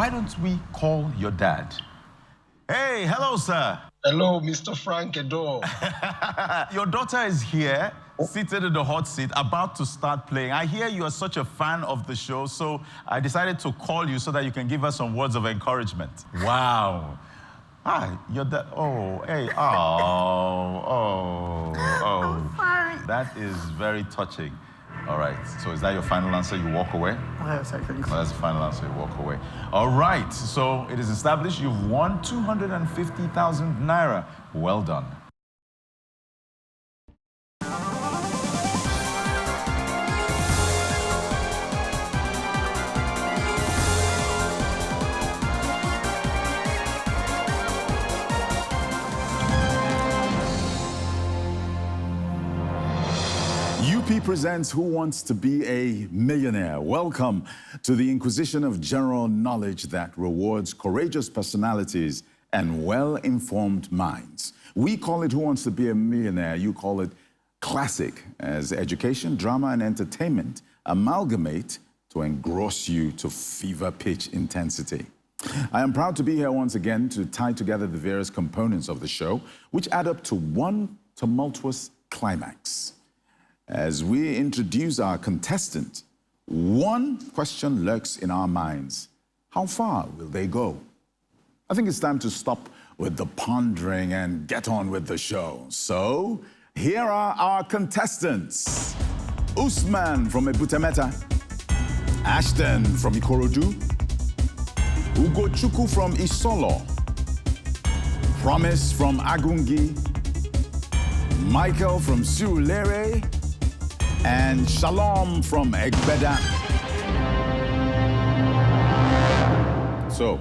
why don't we call your dad? Hey, hello, sir. Hello, Mr. Frank Edo. Your daughter is here, seated in the hot seat, about to start playing. I hear you are such a fan of the show, so I decided to call you so that you can give us some words of encouragement. Wow. Hi, your dad. Oh, hey, oh. Sorry. That is very touching. All right, so is that your final answer? You walk away? Yes, I think so. That's the final answer, you walk away. All right, so it is established you've won 250,000 Naira. Well done. UP presents Who Wants to Be a Millionaire? Welcome to the Inquisition of General Knowledge that rewards courageous personalities and well-informed minds. We call it Who Wants to Be a Millionaire? You call it classic, as education, drama, and entertainment amalgamate to engross you to fever pitch intensity. I am proud to be here once again to tie together the various components of the show, which add up to one tumultuous climax. As we introduce our contestant, one question lurks in our minds. How far will they go? I think it's time to stop with the pondering and get on with the show. So, here are our contestants. Usman from Ebutemeta, Ashton from Ikorodu, Ugochukwu from Isolo, Promise from Agungi, Michael from Surulere, and Shalom from Egbeda. So,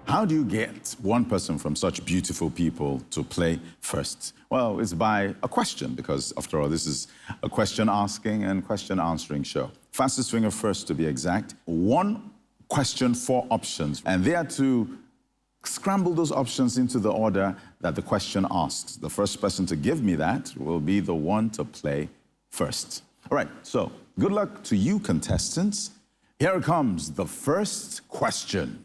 how do you get one person from such beautiful people to play first? Well, it's by a question, because after all, this is a question asking and question answering show. Fastest swinger first, to be exact. One question, 4 options, and they are to scramble those options into the order that the question asks. The first person to give me that will be the one to play first. All right, so good luck to you, contestants. Here comes the first question.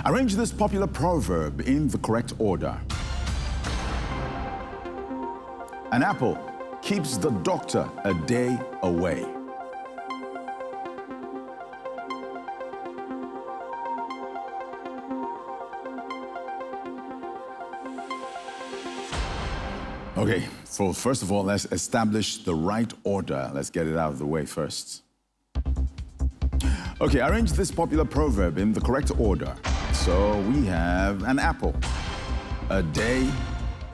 Arrange this popular proverb in the correct order. An apple keeps the doctor a day away. Okay, so first of all, let's establish the right order. Let's get it out of the way first. Okay, arrange this popular proverb in the correct order. So we have an apple. A day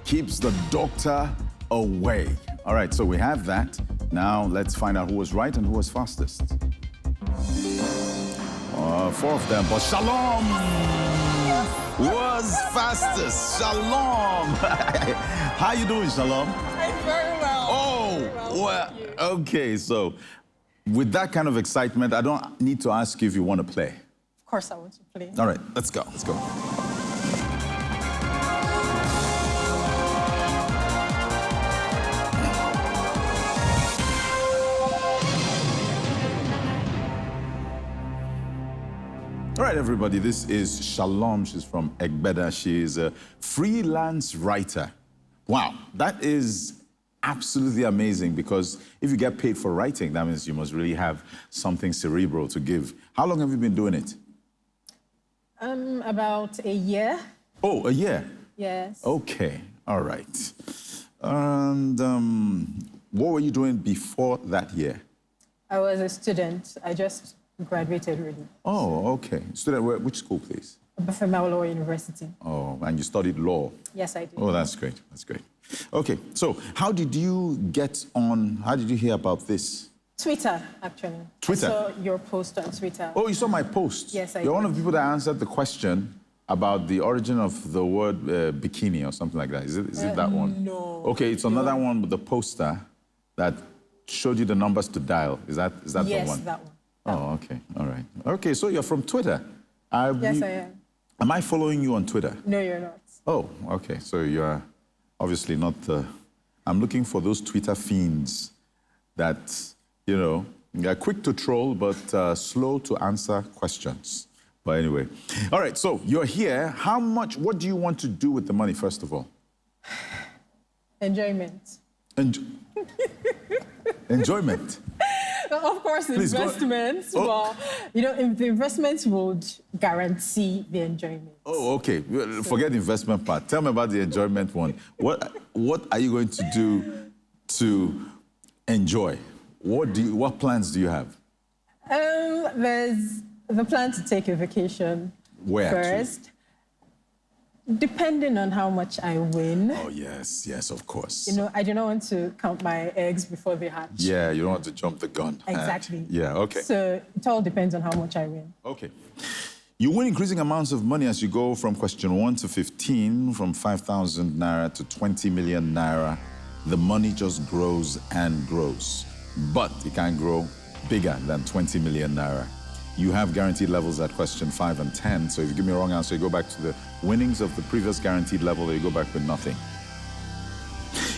keeps the doctor away. All right, so we have that. Now let's find out who was right and who was fastest. 4 of them, but Shallom was fastest. Shalom. How you doing, Shalom? I'm very well. Oh, well, okay. So with that kind of excitement, I don't need to ask you if you want to play. Of course I want to play. All right, let's go. Let's go. All right, everybody, this is Shalom. She's from Egbeda. She is a freelance writer. Wow, that is absolutely amazing, because if you get paid for writing, that means you must really have something cerebral to give. How long have you been doing it? About a year. Oh, a year? Yes. Okay, all right. And what were you doing before that year? I was a student. I just graduated really. Oh, okay. Student, which school, please? Bafemawolowo University. Oh, and you studied law? Yes, I did. Oh, that's great. That's great. Okay, so how did you hear about this? Twitter, actually. Twitter? I saw your post on Twitter. Oh, you saw my post? Yes, I You're did. one of the people that answered the question about the origin of the word bikini or something like that. Is it that one? No. Okay, it's another one with the poster that showed you the numbers to dial. Is that the one? Yes, that one. Oh, okay. All right. Okay, so you're from Twitter. Yes, I am. Am I following you on Twitter? No, you're not. Oh, okay. So you're obviously not... I'm looking for those Twitter fiends that, you know, Yeah, quick to troll, but slow to answer questions. But anyway. All right, so you're here. What do you want to do with the money, first of all? Enjoyment. Enjoyment? Of course, Please investments. Oh. Well, the investments would guarantee the enjoyment. Oh, okay. Well, forget the investment part. Tell me about the enjoyment one. What are you going to do to enjoy? What plans do you have? There's the plan to take a vacation. Where first. Depending on how much I win. Oh, yes, of course. I do not want to count my eggs before they hatch. Yeah, you don't want to jump the gun. Exactly. Yeah, okay. So it all depends on how much I win. Okay. You win increasing amounts of money as you go from question 1 to 15, from 5,000 Naira to 20 million Naira. The money just grows and grows. But it can't grow bigger than 20 million Naira. You have guaranteed levels at question 5 and 10. So if you give me a wrong answer, you go back to the winnings of the previous guaranteed level, or you go back with nothing.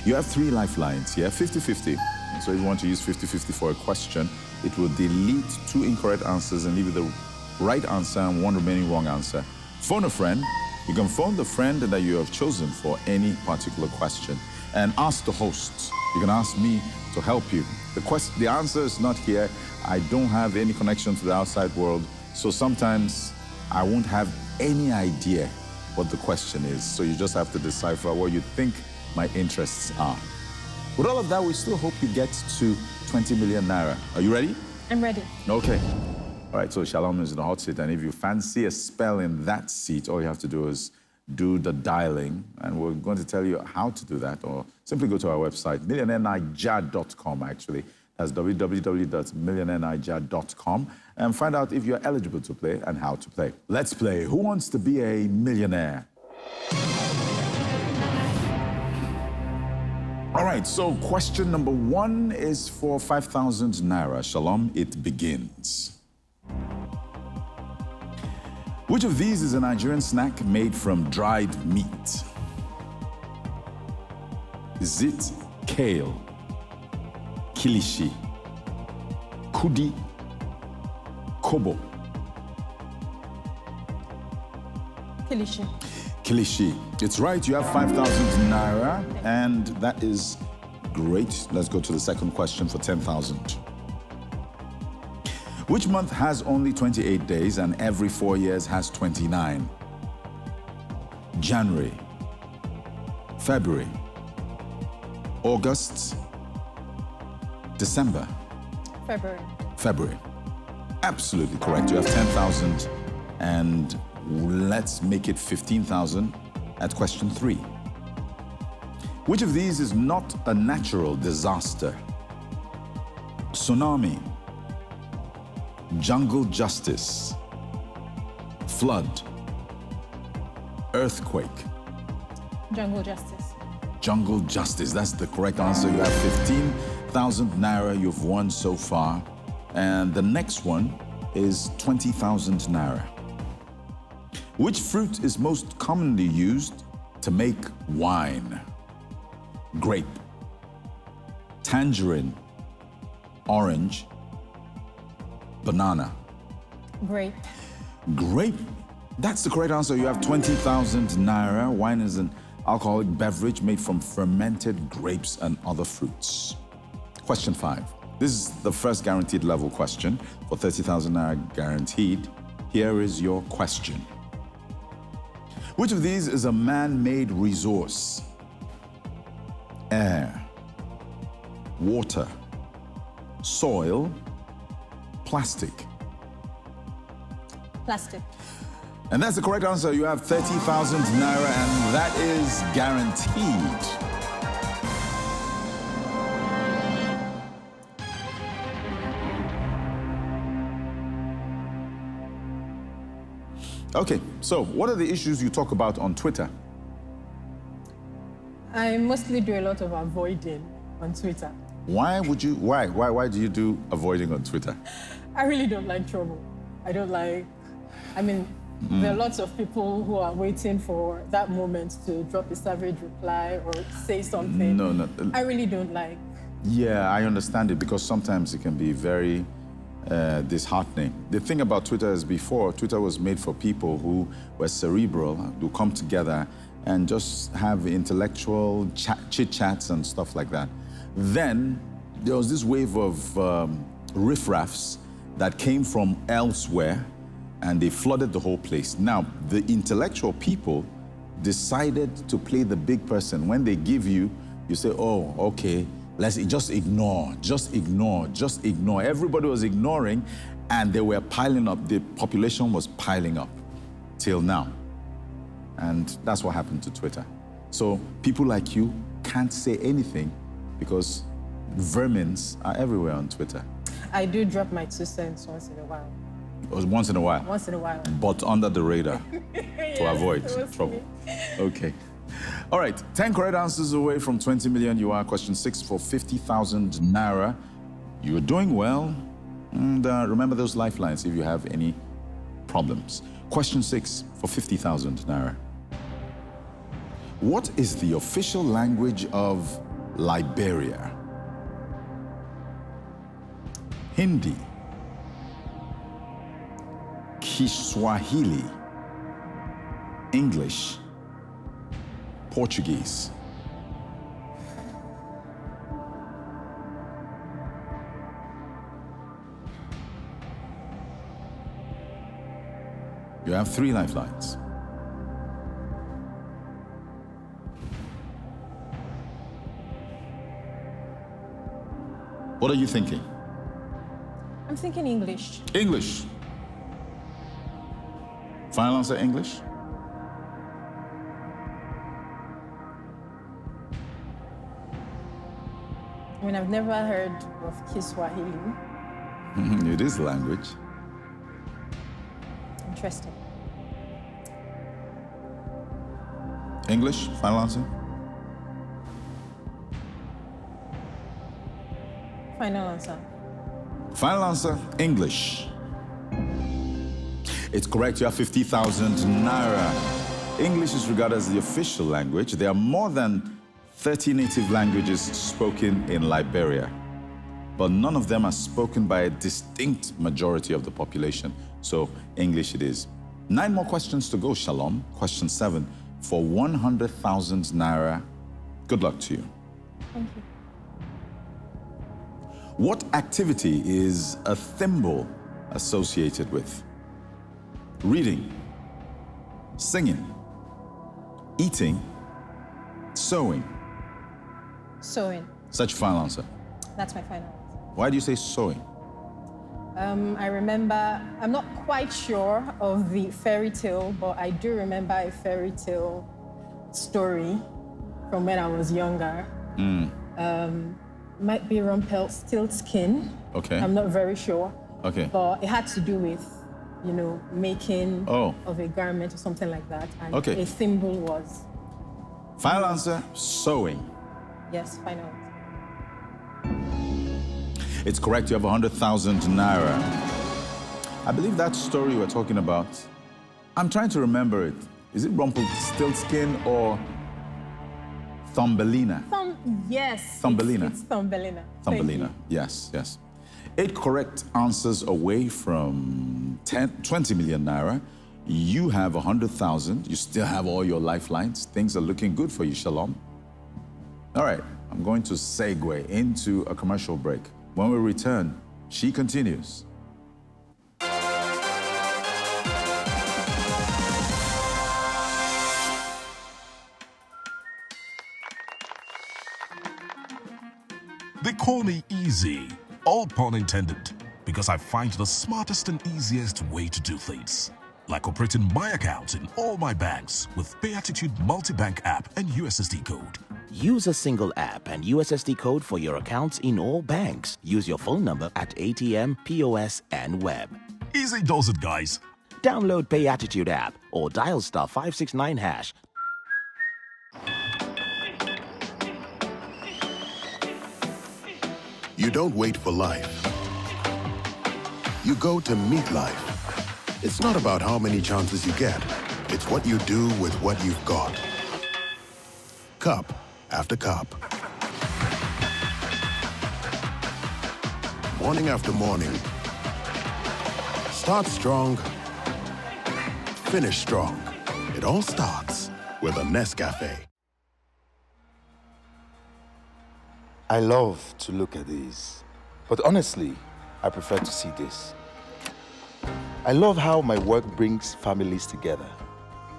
You have 3 lifelines here, 50-50. So if you want to use 50-50 for a question, it will delete 2 incorrect answers and leave you the right answer and 1 remaining wrong answer. Phone a friend. You can phone the friend that you have chosen for any particular question and ask the host. You can ask me to help you. The answer is not here. I don't have any connection to the outside world, so sometimes I won't have any idea what the question is. So you just have to decipher what you think my interests are. With all of that, we still hope you get to 20 million Naira. Are you ready? I'm ready. Okay. All right, so Shallom is in the hot seat, and if you fancy a spell in that seat, all you have to do is do the dialing, and we're going to tell you how to do that, or simply go to our website, MillionaireNigeria.com, actually. That's www.MillionaireNigeria.com, and find out if you're eligible to play and how to play. Let's play Who Wants to Be a Millionaire? All right, so question number 1 is for 5,000 Naira. Shalom, it begins. Which of these is a Nigerian snack made from dried meat? Is it kale, kilishi, kudi, kobo? Kilishi. Kilishi. It's right, you have 5,000 Naira, and that is great. Let's go to the second question for 10,000. Which month has only 28 days and every 4 years has 29? January, February, August, December. February. February. Absolutely correct. You have 10,000, and let's make it 15,000 at question 3. Which of these is not a natural disaster? Tsunami, jungle justice, flood, earthquake. Jungle justice. Jungle justice, that's the correct answer. You have 15,000 Naira you've won so far. And the next one is 20,000 Naira. Which fruit is most commonly used to make wine? Grape, tangerine, orange, banana. Grape. Grape, that's the correct answer. You have 20,000 Naira. Wine is an alcoholic beverage made from fermented grapes and other fruits. Question 5. This is the first guaranteed level question for 30,000 Naira guaranteed. Here is your question. Which of these is a man-made resource? Air, water, soil, plastic. Plastic. And that's the correct answer. You have 30,000 Naira, and that is guaranteed. Okay, so what are the issues you talk about on Twitter? I mostly do a lot of avoiding on Twitter. Why do you do avoiding on Twitter? I really don't like trouble. There are lots of people who are waiting for that moment to drop a savage reply or say something. No. I really don't like Yeah, I understand it because sometimes it can be very disheartening. The thing about Twitter is before, Twitter was made for people who were cerebral, who come together and just have intellectual chit-chats and stuff like that. Then there was this wave of riffraffs that came from elsewhere and they flooded the whole place. Now, the intellectual people decided to play the big person. When they give you, you say, oh, okay, let's just ignore, just ignore, just ignore. Everybody was ignoring and they were piling up. The population was piling up till now. And that's what happened to Twitter. So people like you can't say anything because vermins are everywhere on Twitter. I do drop my 2 cents once in a while. Once in a while? Once in a while. But under the radar Yes, to avoid trouble. Okay. All right, 10 correct answers away from 20 million. You are question 6 for 50,000 Naira. You're doing well. And remember those lifelines if you have any problems. Question 6 for 50,000 Naira. What is the official language of Liberia? Hindi, Kiswahili, English, Portuguese. You have 3 lifelines. What are you thinking? I'm thinking English. English. Final answer, English? I mean, I've never heard of Kiswahili. It is language. Interesting. English, final answer? Final answer. Final answer, English. It's correct, you have 50,000 Naira. English is regarded as the official language. There are more than 30 native languages spoken in Liberia, but none of them are spoken by a distinct majority of the population. So English it is. 9 more questions to go, Shallom. Question 7 for 100,000 Naira. Good luck to you. Thank you. What activity is a thimble associated with? Reading, singing, eating, sewing. Sewing. Such a final answer. That's my final answer. Why do you say sewing? I remember, I'm not quite sure of the fairy tale, but I do remember a fairy tale story from when I was younger. Might be Rumpelstiltskin. Okay. I'm not very sure. Okay. But it had to do with, you know, making Oh. of a garment or something like that. And Okay. a thimble was, Final answer, sewing. yes, final answer. It's correct, you have 100,000 Naira. I believe that story you were talking about, I'm trying to remember it. Is it Rumpelstiltskin or Thumbelina? Yes. Thumbelina. It's Thumbelina. Thank Thumbelina, you. yes, yes. 8 correct answers away from 20 million Naira. You have 100,000. You still have all your lifelines. Things are looking good for you, Shallom. All right, I'm going to segue into a commercial break. When we return, she continues. They call me easy, all pun intended, because I find the smartest and easiest way to do things. Like operating my accounts in all my banks with PayAttitude multi-bank app and USSD code. Use a single app and USSD code for your accounts in all banks. Use your phone number at ATM, POS, and web. Easy does it, guys. Download PayAttitude app or dial *569#. You don't wait for life. You go to meet life. It's not about how many chances you get. It's what you do with what you've got. Cup after cup. morning after morning. Start strong, finish strong. It all starts with a Nescafe. I love to look at these, but honestly, I prefer to see this. I love how my work brings families together.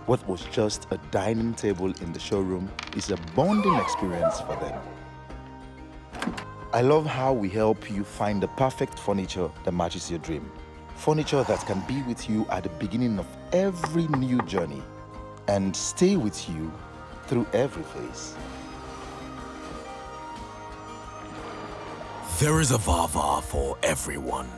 What was just a dining table in the showroom is a bonding experience for them. I love how we help you find the perfect furniture that matches your dream. Furniture that can be with you at the beginning of every new journey and stay with you through every phase. There is a Vava for everyone.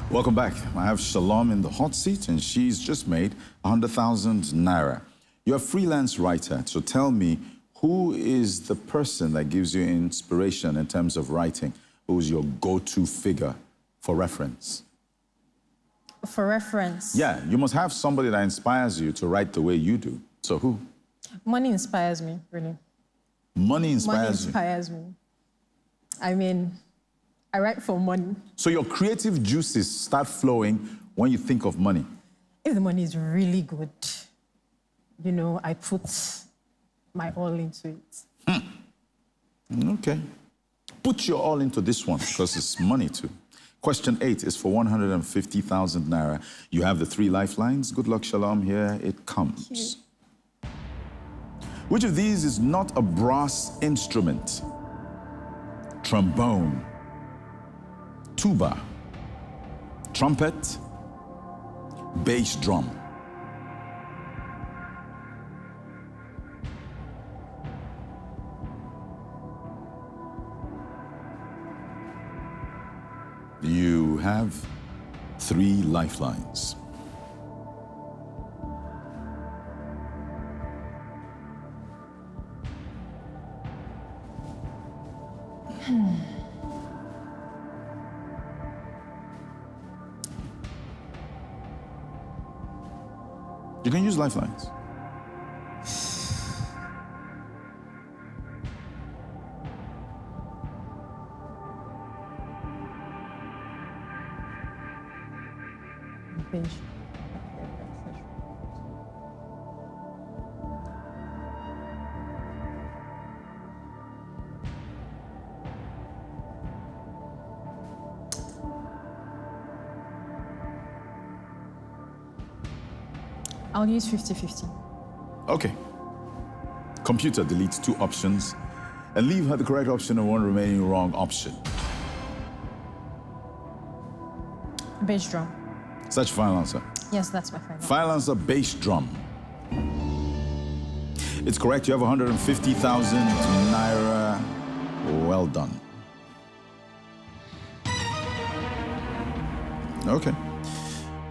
Welcome back. I have Shallom in the hot seat, and she's just made 100,000 Naira. You're a freelance writer, so tell me, who is the person that gives you inspiration in terms of writing? Who's your go-to figure for reference? For reference? Yeah, you must have somebody that inspires you to write the way you do. So who? Money inspires me, really. Money inspires you? Money inspires me. I mean, I write for money. So your creative juices start flowing when you think of money? If the money is really good, you know, I put my all into it. Okay. Put your all into this one, because it's money too. Question 8 is for 150,000 Naira. You have the 3 lifelines. Good luck, Shallom. Here it comes. Which of these is not a brass instrument? Trombone, tuba, trumpet, bass drum. You have 3 lifelines. You can use lifelines. Bench. I'll use 50-50. Okay. Computer deletes 2 options and leave her the correct option and 1 remaining wrong option. Bass drum. Is that your final answer? Yes, that's my final. Final answer, bass drum. It's correct. You have 150,000 Naira. Well done. Okay.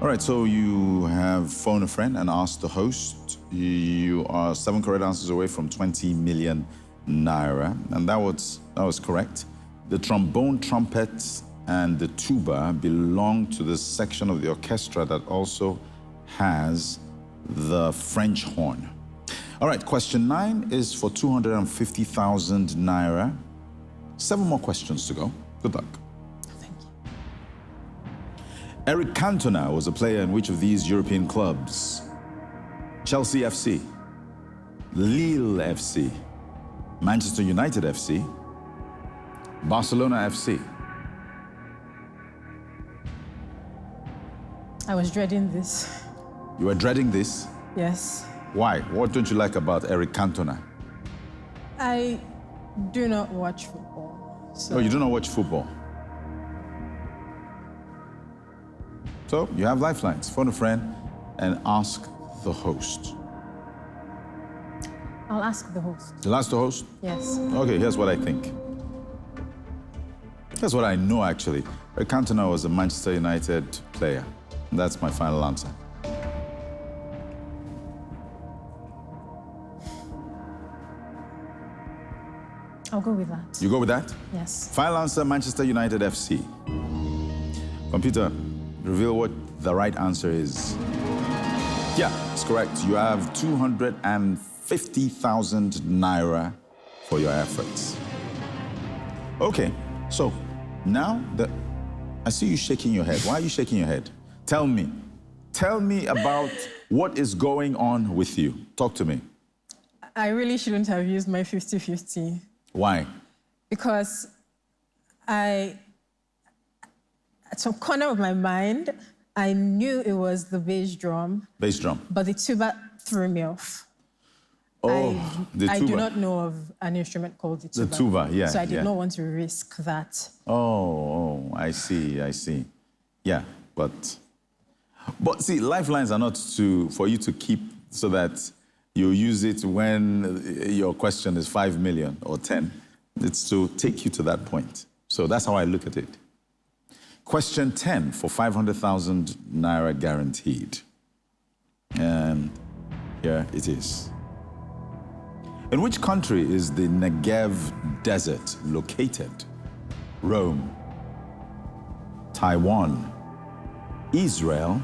All right, so you have phoned a friend and asked the host. You are 7 correct answers away from 20 million Naira, and that was correct. The trombone, trumpet, and the tuba belong to the section of the orchestra that also has the French horn. All right, question 9 is for 250,000 Naira. 7 more questions to go. Good luck. Thank you. Eric Cantona was a player in which of these European clubs? Chelsea FC, Lille FC, Manchester United FC, Barcelona FC. I was dreading this. You were dreading this? Yes. Why? What don't you like about Eric Cantona? I do not watch football. So. Oh, you do not watch football? So you have lifelines. Phone a friend and ask the host. I'll ask the host. You'll ask the host? Yes. Okay, here's what I think. Here's what I know, actually. Eric Cantona was a Manchester United player. And that's my final answer. I'll go with that. You go with that? Yes. Final answer, Manchester United FC. Computer, reveal what the right answer is. Yeah, that's correct. You have 250,000 Naira for your efforts. Okay, so now that I see you shaking your head. Why are you shaking your head? Tell me about what is going on with you. Talk to me. I really shouldn't have used my 50-50. Why? Because at some corner of my mind, I knew it was the bass drum. Bass drum. But the tuba threw me off. Oh, the tuba. I do not know of an instrument called the tuba. The tuba, yeah. So I did not want to risk that. Oh, I see. Yeah, but see, lifelines are not for you to keep so that you use it when your question is 5 million or 10. It's to take you to that point. So that's how I look at it. Question 10 for 500,000 Naira guaranteed. And here it is. In which country is the Negev Desert located? Rome, Taiwan, Israel,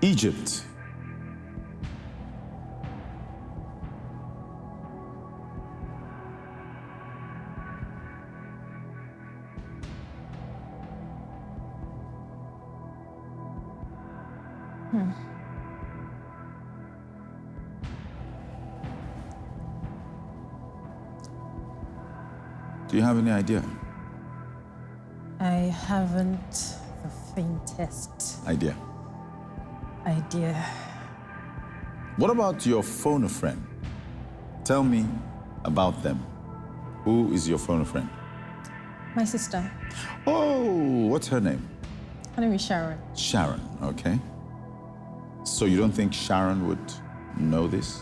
Egypt. Do you have any idea? I haven't the faintest idea. What about your phone a friend? Tell me about them. Who is your phone a friend? My sister. Oh, what's her name? Her name is Sharon. Sharon, okay. So you don't think Sharon would know this?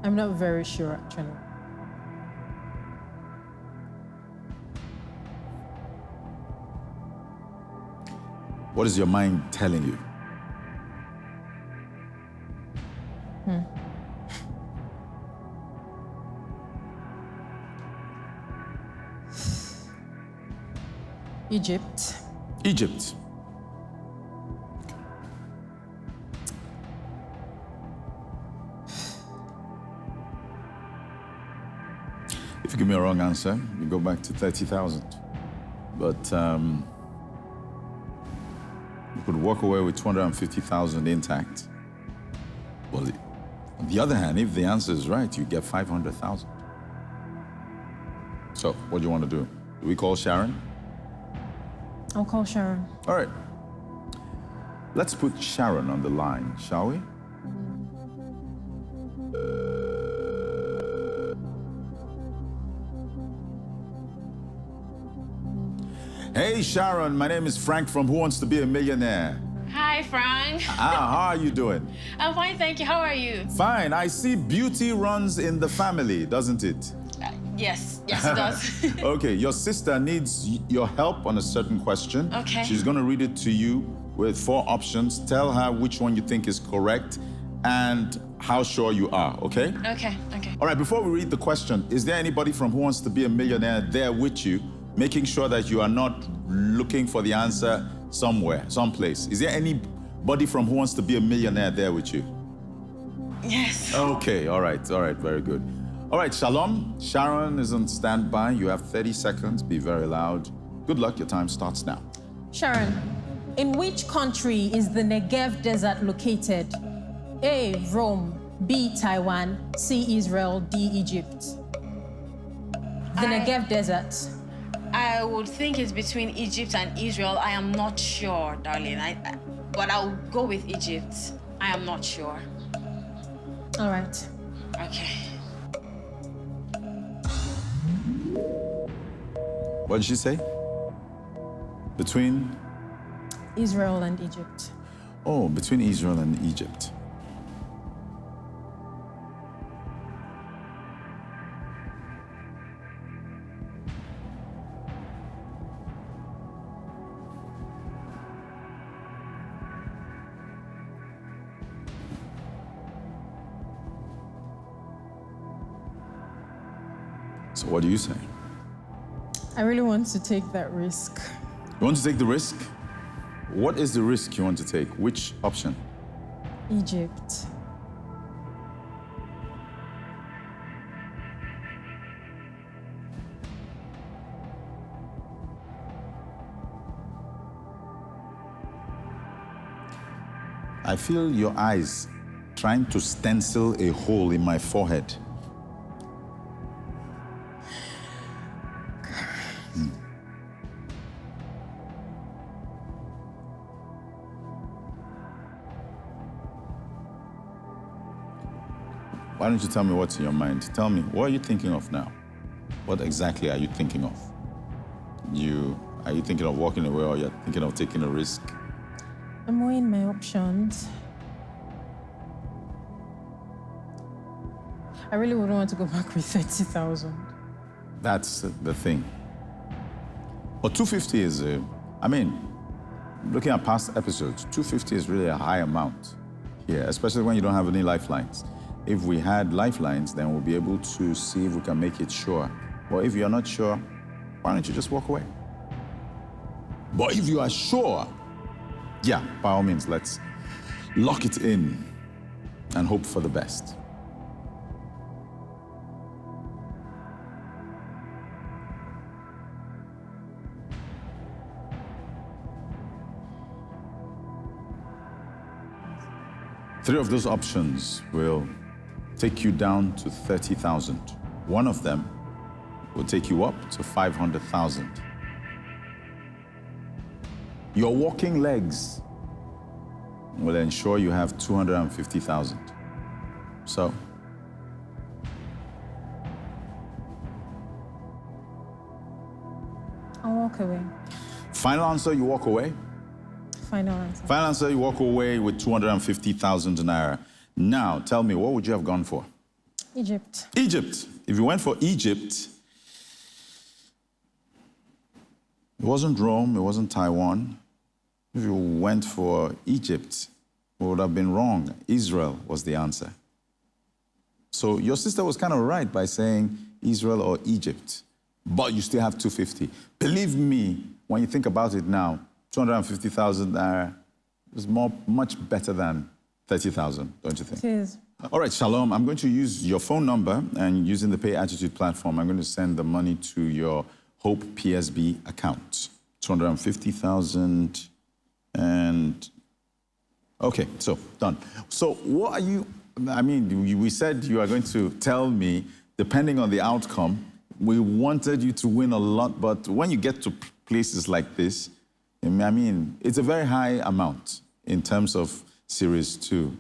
I'm not very sure, actually. What is your mind telling you? Egypt. Egypt. If you give me a wrong answer, you go back to 30,000. But you could walk away with 250,000 intact. Well, on the other hand, if the answer is right, you get 500,000. So, what do you want to do? Do we call Sharon? I'll call Sharon. All right. Let's put Sharon on the line, shall we? Hey, Sharon, my name is Frank from Who Wants to Be a Millionaire? Hi, Frank. How are you doing? I'm fine, thank you. How are you? Fine. I see beauty runs in the family, doesn't it? Yes, it does. Okay, your sister needs your help on a certain question. Okay. She's going to read it to you with 4 options. Tell her which one you think is correct and how sure you are, okay? Okay. All right, before we read the question, is there anybody from Who Wants to Be a Millionaire there with you, making sure that you are not looking for the answer somewhere, someplace? Is there anybody from Who Wants to Be a Millionaire there with you? Yes. Okay, all right, very good. All right, Shalom. Sharon is on standby. You have 30 seconds. Be very loud. Good luck. Your time starts now. Sharon, in which country is the Negev Desert located? A, Rome, B, Taiwan, C, Israel, D, Egypt. The Negev Desert. I would think it's between Egypt and Israel. I am not sure, darling. But I'll go with Egypt. I am not sure. All right. Okay. What did she say? Between? Israel and Egypt. Oh, between Israel and Egypt. So what do you say? I really want to take that risk. You want to take the risk? What is the risk you want to take? Which option? Egypt. I feel your eyes trying to stencil a hole in my forehead. Why don't you tell me what's in your mind? Tell me, what are you thinking of now? What exactly are you thinking of? Are you thinking of walking away, or you're thinking of taking a risk? I'm weighing my options. I really wouldn't want to go back with 30,000. That's the thing. But 250 is, looking at past episodes, 250 is really a high amount here, especially when you don't have any lifelines. If we had lifelines, then we'll be able to see if we can make it sure. But if you're not sure, why don't you just walk away? But if you are sure, yeah, by all means, let's lock it in and hope for the best. Three of those options will take you down to 30,000. One of them will take you up to 500,000. Your walking legs will ensure you have 250,000. So, I'll walk away. final answer, you walk away? Final answer. Final answer, you walk away with 250,000 Naira. Now, tell me, what would you have gone for? Egypt. Egypt. If you went for Egypt, it wasn't Rome, it wasn't Taiwan. If you went for Egypt, it would have been wrong. Israel was the answer. So your sister was kind of right by saying Israel or Egypt, but you still have 250. Believe me, when you think about it now, 250,000 is much better than 30,000, don't you think? It is. All right, Shallom, I'm going to use your phone number, and using the Pay Attitude platform, I'm going to send the money to your Hope PSB account. 250,000 and... Okay, so done. So what are you... we said you are going to tell me, depending on the outcome, we wanted you to win a lot, but when you get to places like this, it's a very high amount in terms of Series 2.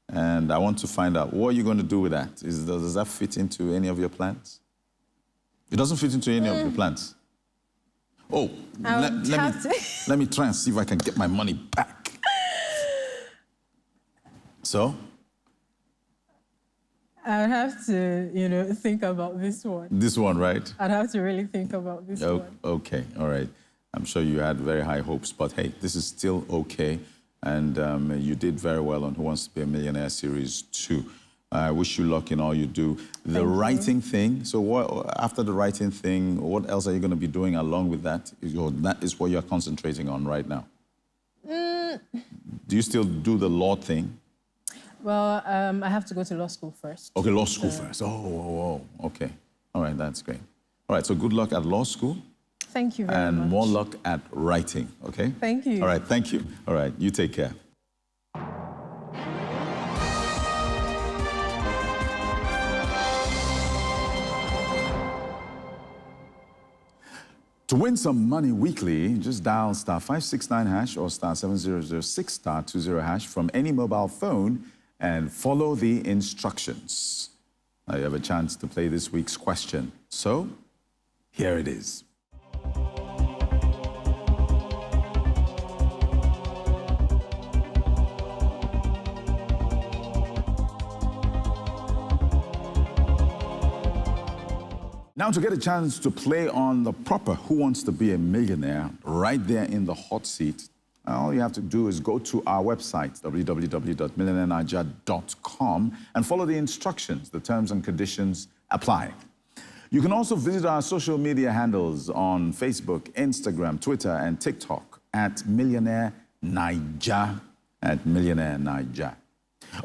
And I want to find out, what are you going to do with that? Does that fit into any of your plans? It doesn't fit into any of your plans. Oh, let me try and see if I can get my money back. So? I'd have to, think about this one. This one, right? I'd have to really think about this one. Okay, all right. I'm sure you had very high hopes, but hey, this is still okay. And you did very well on Who Wants to Be a Millionaire Series 2. I wish you luck in all you do. The writing thing, so after the writing thing, what else are you going to be doing along with that? That is what you're concentrating on right now. Do you still do the law thing? Well, I have to go to law school first. Okay, law school first. Oh, okay. All right, that's great. All right, so good luck at law school. Thank you very much. And more luck at writing, okay? Thank you. All right, thank you. All right, you take care. To win some money weekly, just dial *569# or *7006 *20# from any mobile phone and follow the instructions. Now you have a chance to play this week's question. So, here it is. Now, to get a chance to play on the proper Who Wants to Be a Millionaire right there in the hot seat, all you have to do is go to our website, www.millionairenigeria.com, and follow the instructions. The terms and conditions apply. You can also visit our social media handles on Facebook, Instagram, Twitter, and TikTok at Millionaire Nigeria,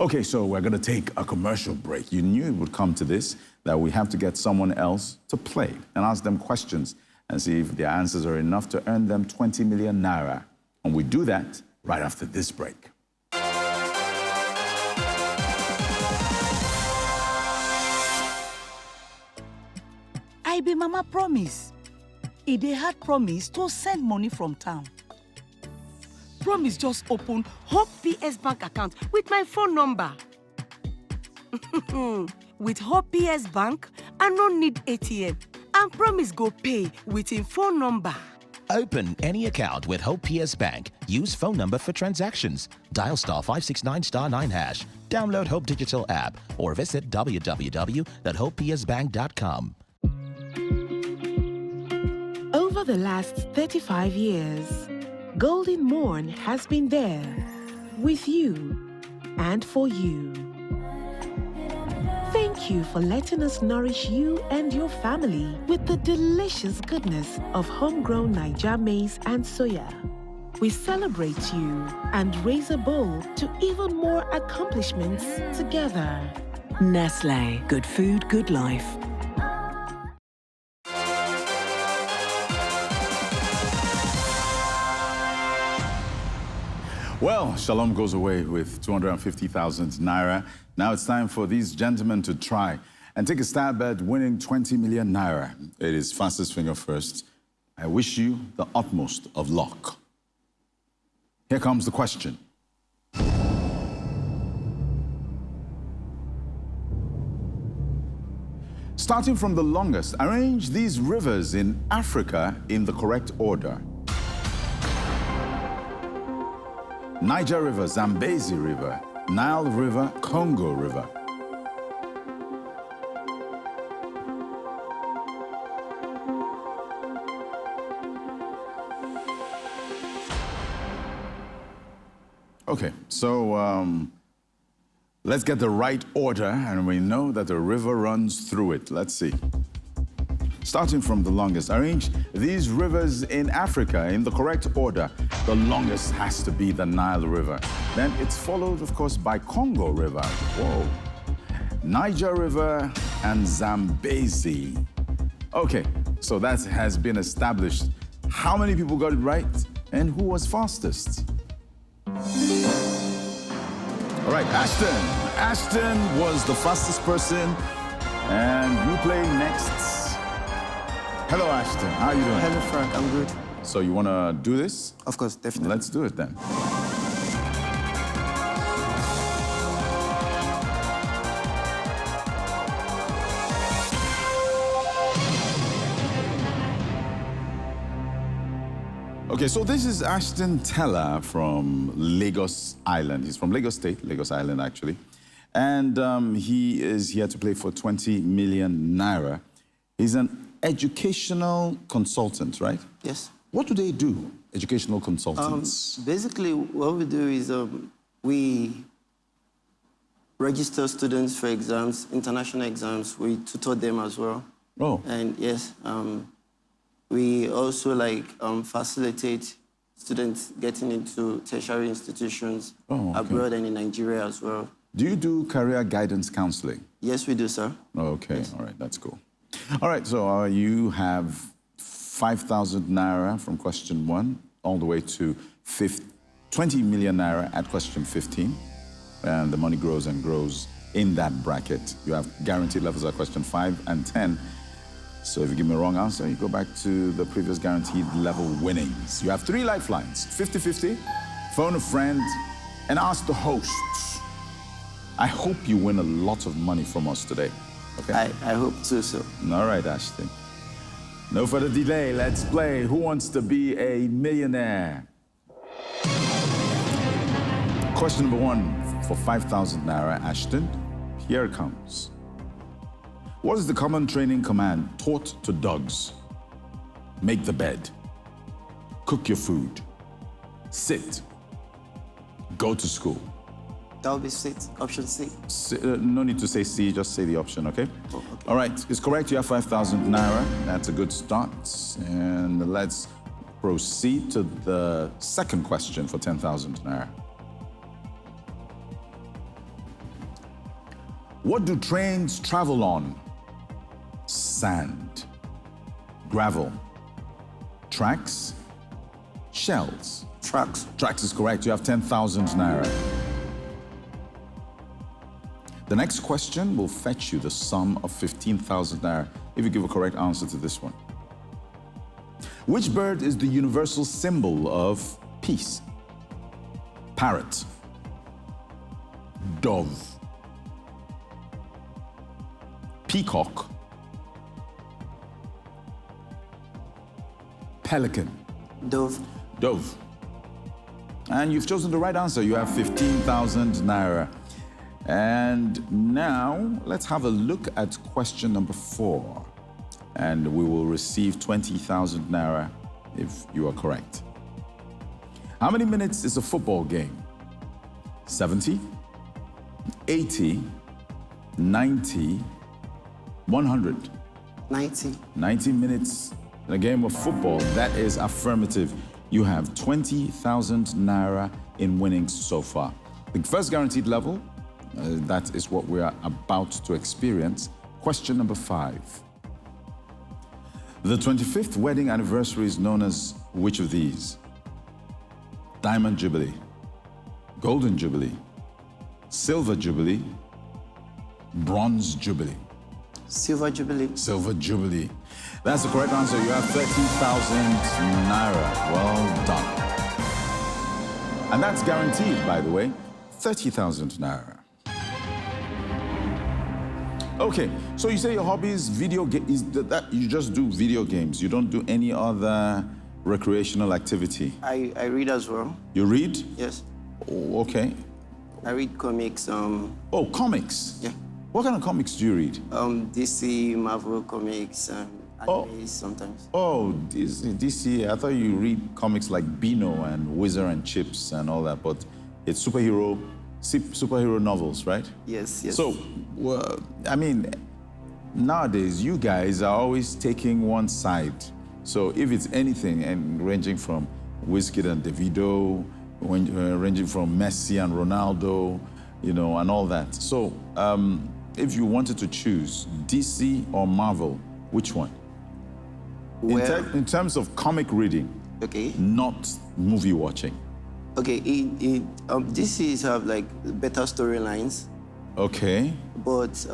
Okay, so we're going to take a commercial break. You knew it would come to this, that we have to get someone else to play and ask them questions and see if their answers are enough to earn them 20 million naira. And we do that right after this break. I be Mama Promise. They had promise to send money from town. Promise just open Hope PS Bank account with my phone number. With Hope PS Bank, I no need ATM. And Promise go pay with him phone number. Open any account with Hope PS Bank. Use phone number for transactions. Dial *569*9#. Download Hope Digital app or visit www.hopepsbank.com. Over the last 35 years, Golden Morn has been there with you and for you. Thank you for letting us nourish you and your family with the delicious goodness of homegrown Niger maize and soya. We celebrate you and raise a bowl to even more accomplishments together. Nestle, good food, good life. Well, Shallom goes away with 250,000 naira. Now it's time for these gentlemen to try and take a stab at winning 20 million naira. It is fastest finger first. I wish you the utmost of luck. Here comes the question. Starting from the longest, arrange these rivers in Africa in the correct order. Niger River, Zambezi River, Nile River, Congo River. Okay, so let's get the right order, and we know that the river runs through it. Let's see. Starting from the longest, arrange these rivers in Africa in the correct order. The longest has to be the Nile River. Then it's followed, of course, by Congo River. Whoa. Niger River and Zambezi. Okay, so that has been established. How many people got it right? And who was fastest? All right, Ashton. Ashton was the fastest person, and you play next. Hello, Ashton. How are you doing? Hello, Frank. I'm good. So you want to do this? Of course, definitely. Let's do it then. Okay, so this is Ashton Teller from Lagos Island. He's from Lagos State, Lagos Island, actually. And he is here to play for 20 million naira. He's an educational consultant, right? Yes. What do they do, educational consultants? Basically, what we do is we register students for exams, international exams. We tutor them as well. Oh. And yes, we also facilitate students getting into tertiary institutions abroad and in Nigeria as well. Do you do career guidance counseling? Yes, we do, sir. Okay, yes. All right, that's cool. All right, so you have 5,000 naira from question 1 all the way to 20 million naira at question 15. And the money grows and grows in that bracket. You have guaranteed levels at question 5 and 10. So if you give me a wrong answer, you go back to the previous guaranteed level winnings. You have 3 lifelines, 50-50, phone a friend, and ask the hosts. I hope you win a lot of money from us today. Okay? I hope too, sir. All right, Ashton. No further delay, let's play Who Wants to Be a Millionaire? Question number 1 for 5,000 naira, Ashton. Here it comes. What is the common training command taught to dogs? Make the bed. Cook your food. Sit. Go to school. That will be C, option C. No need to say C, just say the option, okay? Oh, okay. All right, it's correct. You have 5,000 Naira. That's a good start. And let's proceed to the second question for 10,000 Naira. What do trains travel on? Sand, gravel, tracks, shells. Tracks. Tracks is correct. You have 10,000 Naira. The next question will fetch you the sum of 15,000 Naira if you give a correct answer to this one. Which bird is the universal symbol of peace? Parrot, dove, peacock, pelican. Dove. Dove. And you've chosen the right answer. You have 15,000 Naira. And now let's have a look at question number 4. And we will receive 20,000 Naira if you are correct. How many minutes is a football game? 70, 80, 90, 100. 90. 90 minutes in a game of football. That is affirmative. You have 20,000 Naira in winnings so far. The first guaranteed level, that is what we are about to experience. Question number 5. The 25th wedding anniversary is known as which of these? Diamond Jubilee, Golden Jubilee, Silver Jubilee, Bronze Jubilee. Silver Jubilee. Silver Jubilee. That's the correct answer. You have 30,000 Naira. Well done. And that's guaranteed, by the way, 30,000 Naira. Okay, so you say your hobby is video games. That you just do video games. You don't do any other recreational activity. I read as well. You read? Yes. Oh, okay. I read comics. Oh, comics? Yeah. What kind of comics do you read? DC, Marvel comics, anime sometimes. Oh, DC. I thought you read comics like Beano and Whizzer and Chips and all that, but it's superhero novels, right? Yes, yes. So, I mean, nowadays, you guys are always taking one side. So if it's anything, and ranging from Wizkid and Davido, ranging from Messi and Ronaldo, you know, and all that. So if you wanted to choose DC or Marvel, which one? Well, in terms of comic reading, okay, not movie watching. Okay, DCs have like better storylines. Okay. But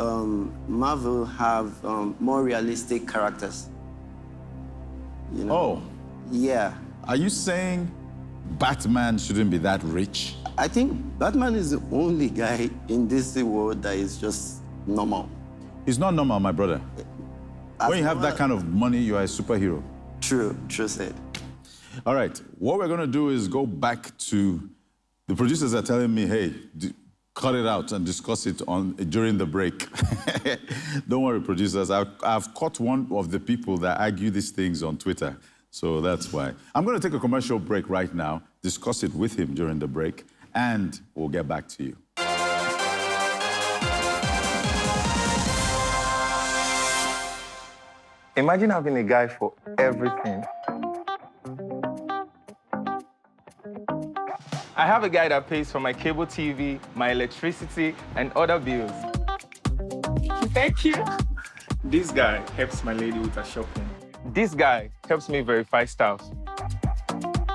Marvel have more realistic characters. You know? Oh. Yeah. Are you saying Batman shouldn't be that rich? I think Batman is the only guy in this world that is just normal. He's not normal, my brother. When you have that kind of money, you are a superhero. True said. All right, what we're gonna do is go back to, the producers are telling me, hey, cut it out and discuss it during the break. Don't worry, producers, I've caught one of the people that argue these things on Twitter, so that's why. I'm gonna take a commercial break right now, discuss it with him during the break, and we'll get back to you. Imagine having a guy for everything. I have a guy that pays for my cable TV, my electricity, and other bills. Thank you. This guy helps my lady with her shopping. This guy helps me verify styles.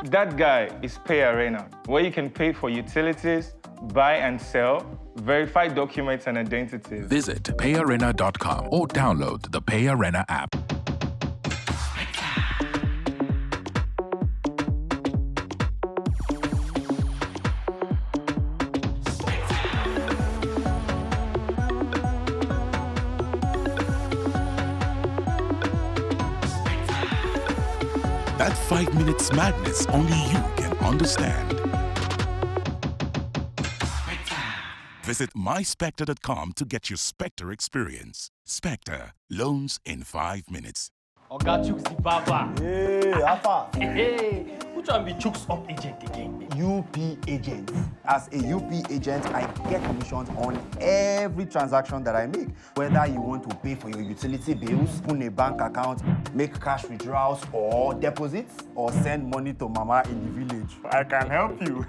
That guy is Pay Arena, where you can pay for utilities, buy and sell, verify documents and identities. Visit payarena.com or download the Pay Arena app. That 5 minutes madness only you can understand. Visit myspectre.com to get your Spectre experience. Spectre, loans in 5 minutes. Oga Chuks the Baba. Hey, Alpha. Hey, Which one be Chooks Up agent again? UP agent. As a UP agent, I get commissions on every transaction that I make. Whether you want to pay for your utility bills, open a bank account, make cash withdrawals or deposits, or send money to mama in the village, I can help you.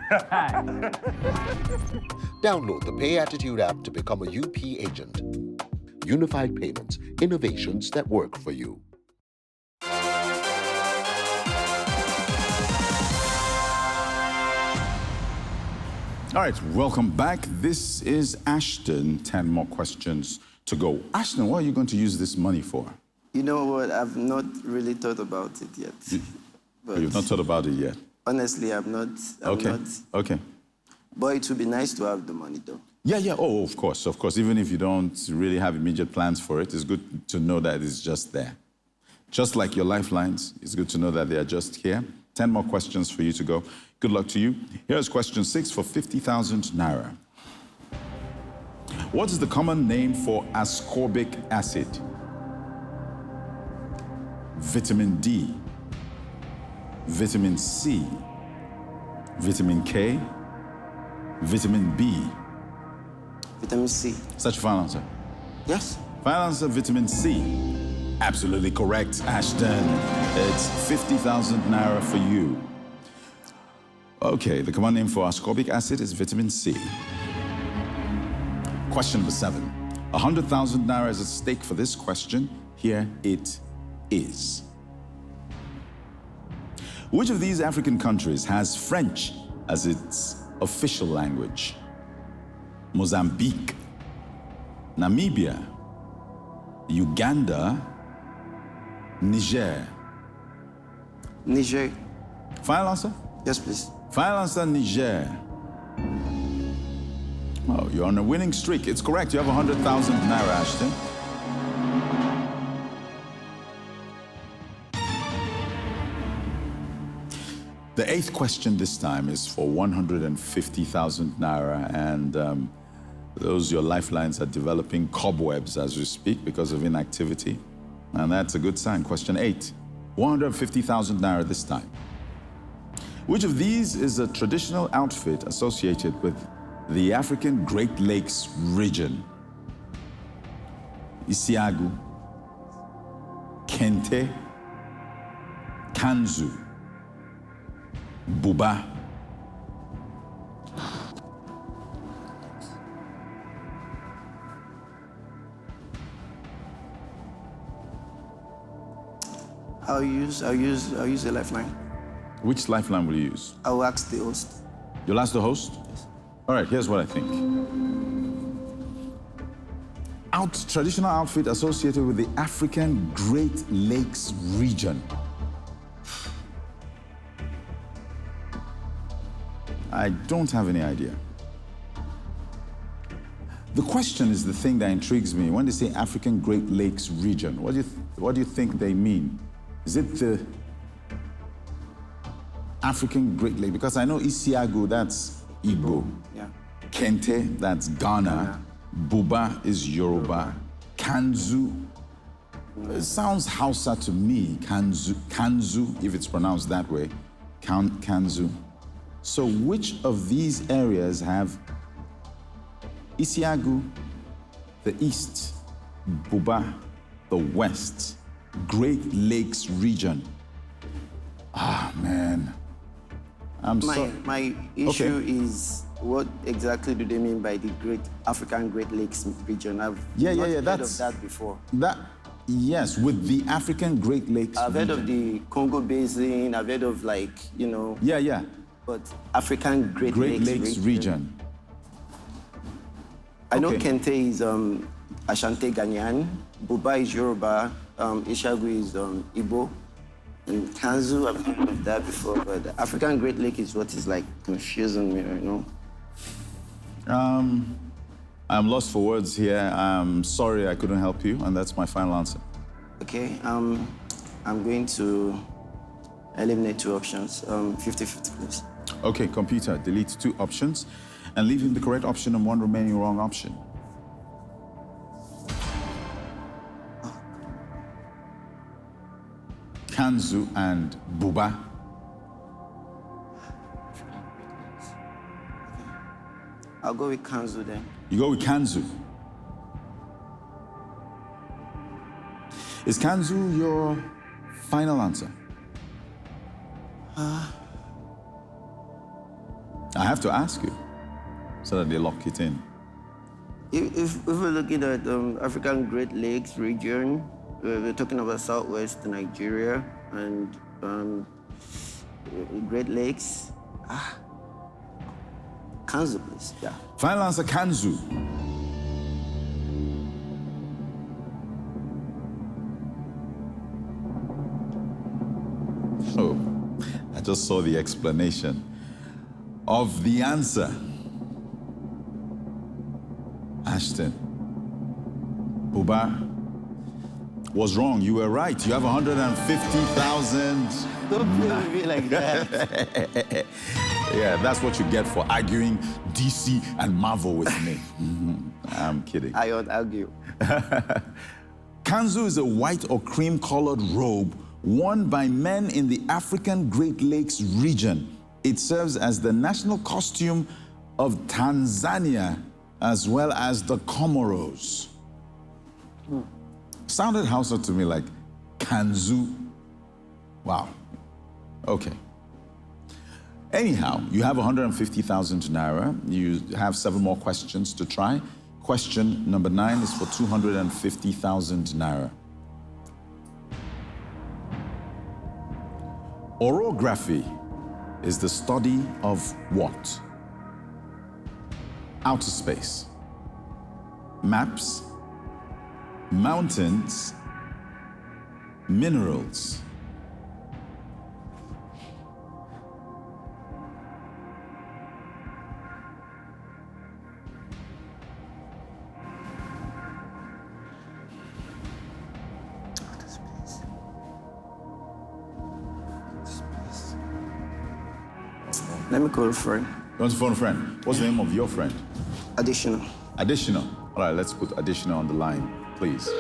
Download the Pay Attitude app to become a UP agent. Unified payments, innovations that work for you. All right, welcome back. This is Ashton. 10 more questions to go. Ashton, what are you going to use this money for? You know what? I've not really thought about it yet. But you've not thought about it yet? Honestly, I'm not. Okay. But it would be nice to have the money, though. Yeah. Oh, of course. Even if you don't really have immediate plans for it, it's good to know that it's just there. Just like your lifelines, it's good to know that they are just here. 10 more questions for you to go. Good luck to you. Here's question 6 for 50,000 Naira. What is the common name for ascorbic acid? Vitamin D, vitamin C, vitamin K, vitamin B. Vitamin C. Such a final answer? Yes. Final answer, vitamin C. Absolutely correct, Ashton. It's 50,000 Naira for you. Okay, the common name for ascorbic acid is vitamin C. Question number 7. 100,000 Naira is at stake for this question. Here it is. Which of these African countries has French as its official language? Mozambique, Namibia, Uganda, Niger. Niger. Final answer? Yes, please. Final answer, Niger. Oh, you're on a winning streak. It's correct. You have 100,000 Naira, Ashton. The 8th question this time is for 150,000 Naira, and those your lifelines are developing cobwebs as we speak because of inactivity. And that's a good sign. Question 8, 150,000 Naira this time. Which of these is a traditional outfit associated with the African Great Lakes region? Isiagu, Kente, Kanzu, Buba. I'll use a lifeline. Which lifeline will you use? I'll ask the host. You'll ask the host? Yes. All right, here's what I think. Traditional outfit associated with the African Great Lakes region. I don't have any idea. The question is the thing that intrigues me. When they say African Great Lakes region, what do you think they mean? Is it the African Great Lake? Because I know Isiagu, that's Igbo. Yeah. Kente, that's Ghana. Buba is Yoruba. Kanzu, it sounds Hausa to me. Kanzu, if it's pronounced that way. Kanzu. So which of these areas have Isiagu, the east, Buba, the west, Great Lakes region? Ah, man. My issue is, what exactly do they mean by the African Great Lakes region? I've not heard of that before. Yes, with the African Great Lakes I've heard of the Congo Basin, I've heard of Yeah. But African Great Lakes region. I know Kente is Ashanti Ghanaian, Buba is Yoruba, Ishagu is Igbo, and Kanzu, I've heard of that before, but the African Great Lake is what is confusing me right now. I'm lost for words here. I'm sorry I couldn't help you, and that's my final answer. Okay, I'm going to eliminate 2 options, 50-50, please. Okay, computer, delete 2 options and leave him the correct option and 1 remaining wrong option. Kanzu and Buba. I'll go with Kanzu then. You go with Kanzu. Is Kanzu your final answer? I have to ask you so that they lock it in. If we're looking at African Great Lakes region, we're talking about Southwest Nigeria and Great Lakes. Kanzu, please. Yeah. Final answer, Kanzu. Oh, I just saw the explanation of the answer. Ashton, Buba was wrong. You were right. You have 150,000. Don't play with me like that. Yeah, that's what you get for arguing DC and Marvel with me. I'm kidding. I won't argue. Kanzu is a white or cream-colored robe worn by men in the African Great Lakes region. It serves as the national costume of Tanzania as well as the Comoros. Sounded Hausa to me like Kanzu. Wow. Okay. Anyhow, you have 150,000 Naira. You have 7 more questions to try. Question number 9 is for 250,000 Naira. Orography is the study of what? Outer space, maps, mountains, minerals. Let me call a friend. You want to phone a friend? What's the name of your friend? Additional. Additional. All right, let's put Additional on the line, please.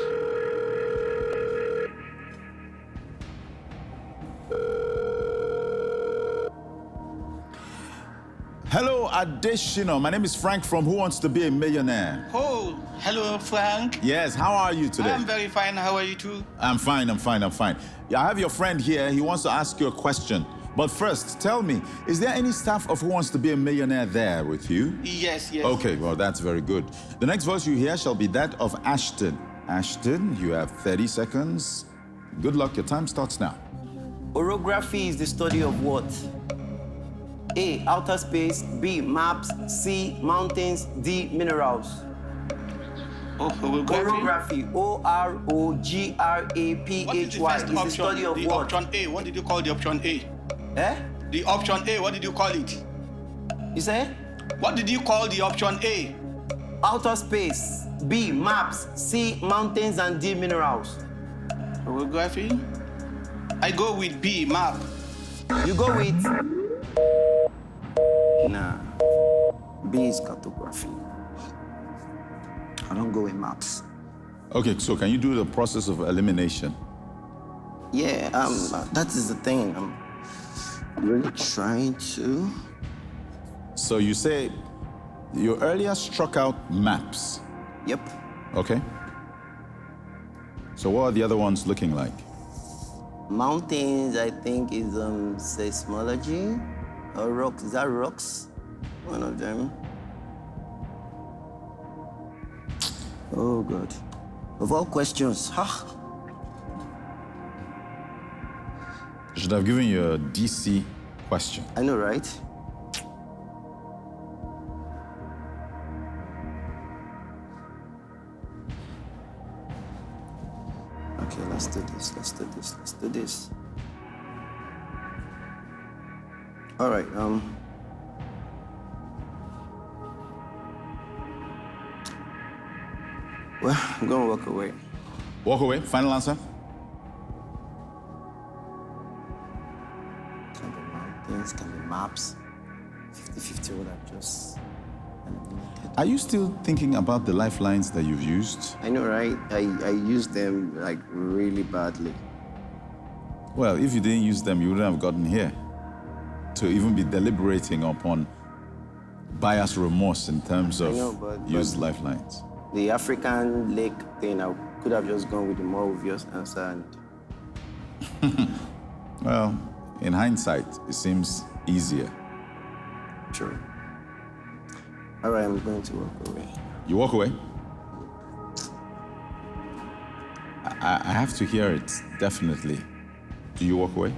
Hello, Additional. My name is Frank from Who Wants to Be a Millionaire? Oh, hello, Frank. Yes, how are you today? I'm very fine. How are you too? I'm fine. Yeah, I have your friend here. He wants to ask you a question. But first, tell me, is there any staff of Who Wants to Be a Millionaire there with you? Yes. Okay, well, that's very good. The next voice you hear shall be that of Ashton. Ashton, you have 30 seconds. Good luck, your time starts now. Orography is the study of what? A, outer space. B, maps. C, mountains. D, minerals. Orography. O-R-O-G-R-A-P-H-Y is the study of what? Option A. What did you call the option A? The option A, what did you call it? You say? What did you call the option A? Outer space. B, maps. C, mountains, and D, minerals. Orography? I go with B, map. You go with? Nah. B is cartography. I don't go with maps. Okay, so can you do the process of elimination? Yeah, that is the thing. I'm really trying to. So you say you earlier struck out maps. Yep. Okay. So what are the other ones looking like? Mountains, I think, is seismology. Or rocks. Is that rocks? One of them. Oh, God. Of all questions, Should have given you a DC question. I know, right? Okay, let's do this. All right, well, I'm gonna walk away. Walk away, final answer? Can be mountains, can be maps. 50-50 would have just eliminated. Are you still thinking about the lifelines that you've used? I know, right? I used them, like, really badly. Well, if you didn't use them, you wouldn't have gotten here to even be deliberating upon buyer's remorse in terms of but used lifelines. The African lake thing, I could have just gone with the more obvious answer. Well, in hindsight, it seems easier. True. All right, I'm going to walk away. You walk away? I have to hear it, definitely. Do you walk away?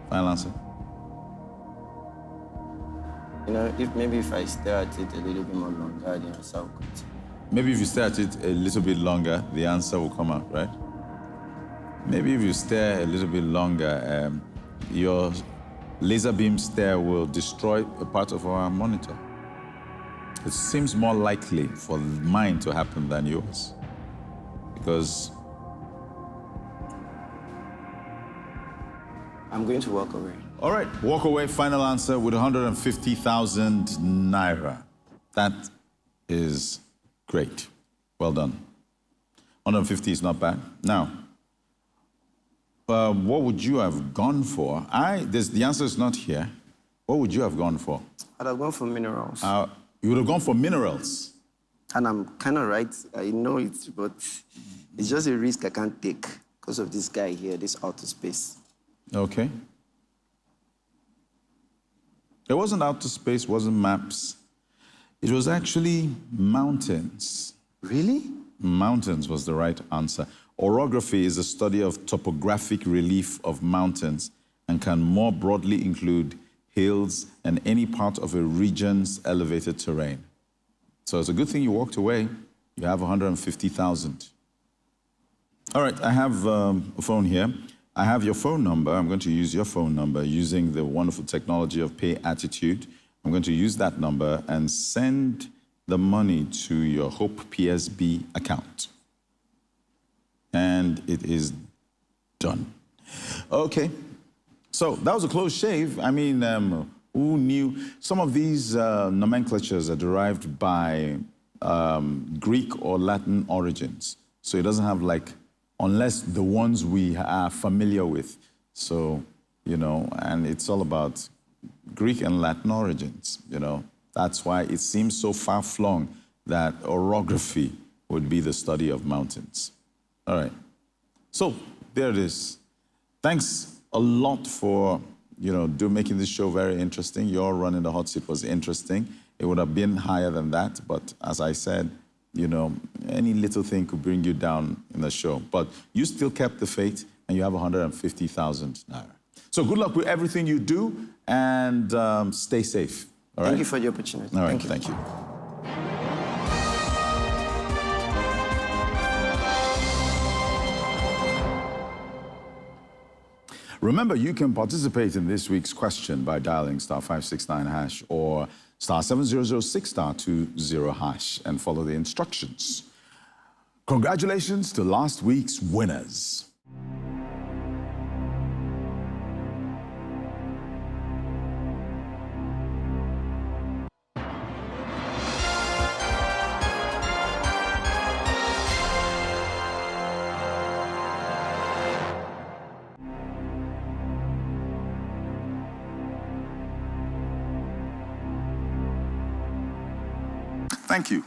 Final answer? You know, if I stare at it a little bit more longer, the answer will come. Maybe if you stare at it a little bit longer, the answer will come out, right? Maybe if you stare a little bit longer, your laser beam stare will destroy a part of our monitor. It seems more likely for mine to happen than yours. Because I'm going to walk away. all right, walk away, final answer with 150,000 Naira. That is great. Well done. 150 is not bad. Now, what would you have gone for? The answer is not here. What would you have gone for? I'd have gone for minerals. You would have gone for minerals? And I'm kind of right. I know it, but it's just a risk I can't take because of this guy here, this outer space. Okay. It wasn't outer space, wasn't maps. It was actually mountains. Really? Mountains was the right answer. Orography is a study of topographic relief of mountains and can more broadly include hills and any part of a region's elevated terrain. So it's a good thing you walked away. You have 150,000. All right, I have a phone here. I have your phone number. I'm going to use your phone number using the wonderful technology of Pay Attitude. I'm going to use that number and send the money to your Hope PSB account. And it is done. Okay, so that was a close shave. I mean, who knew? Some of these nomenclatures are derived by Greek or Latin origins. So it doesn't have like, unless the ones we are familiar with. So, you know, and it's all about Greek and Latin origins, you know. That's why it seems so far-flung that orography would be the study of mountains. All right. So there it is. Thanks a lot for, you know, making this show very interesting. Your run in the hot seat was interesting. It would have been higher than that, but as I said, you know, any little thing could bring you down in the show. But you still kept the faith, and you have 150,000 Naira. So good luck with everything you do, and stay safe. All right? Thank you for the opportunity. All right, thank you. Remember, you can participate in this week's question by dialing *569# or *7006*20# and follow the instructions. Congratulations to last week's winners. Thank you.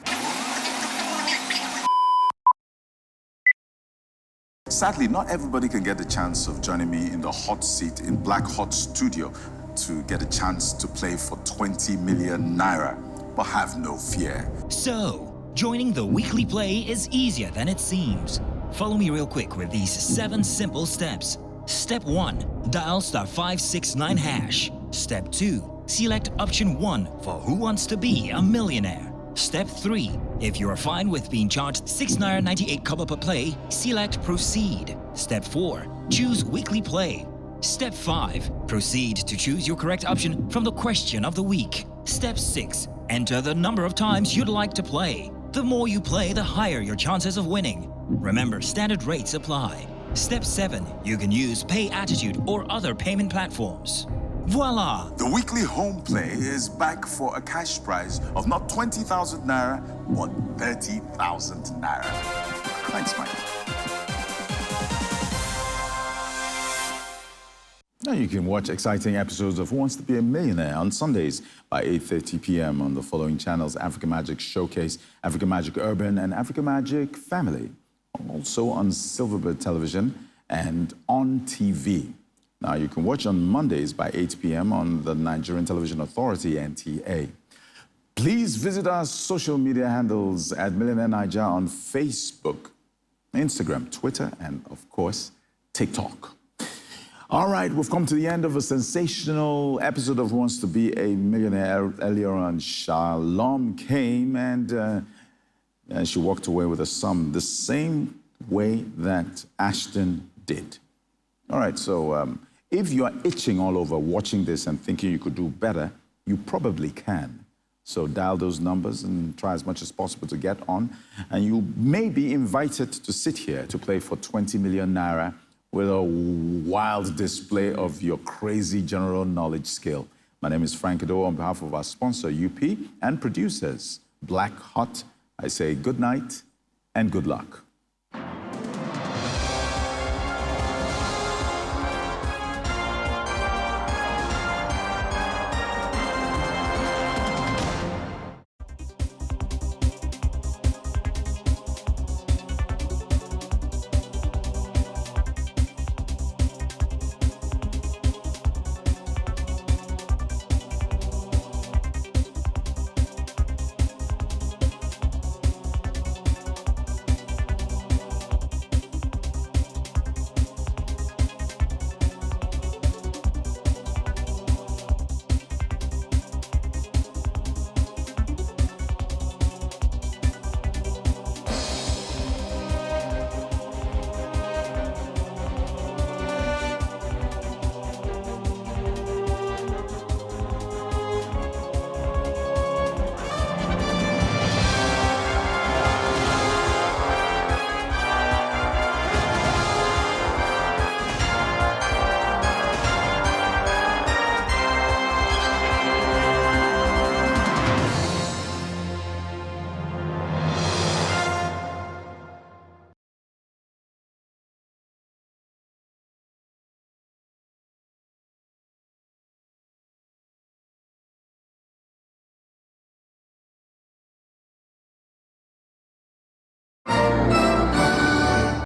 Sadly, not everybody can get the chance of joining me in the hot seat in Black Hot Studio to get a chance to play for 20 million Naira. But have no fear. So, joining the weekly play is easier than it seems. Follow me real quick with these 7 simple steps. Step 1, dial *569#. Step 2, select option 1 for Who Wants to Be a Millionaire. Step 3, if you are fine with being charged ₦6.98 per play, select Proceed. Step 4, choose Weekly Play. Step 5, proceed to choose your correct option from the question of the week. Step 6, enter the number of times you'd like to play. The more you play, the higher your chances of winning. Remember, standard rates apply. Step 7, you can use Pay Attitude or other payment platforms. Voila! The weekly home play is back for a cash prize of not 20,000 Naira, but 30,000 Naira. Thanks, Mike. Now you can watch exciting episodes of Who Wants to Be a Millionaire on Sundays by 8:30 p.m. on the following channels: Africa Magic Showcase, Africa Magic Urban, and Africa Magic Family. Also on Silverbird Television and on TV. Now you can watch on Mondays by 8 p.m. on the Nigerian Television Authority, NTA. Please visit our social media handles at Millionaire Nigeria on Facebook, Instagram, Twitter, and of course, TikTok. All right, we've come to the end of a sensational episode of Who Wants to Be a Millionaire. Earlier on, Shallom came and she walked away with a sum the same way that Ashton did. All right, so if you are itching all over watching this and thinking you could do better, you probably can. So dial those numbers and try as much as possible to get on. And you may be invited to sit here to play for 20 million Naira with a wild display of your crazy general knowledge skill. My name is Frank Edo. On behalf of our sponsor, UP, and producers, Black Hot, I say good night and good luck.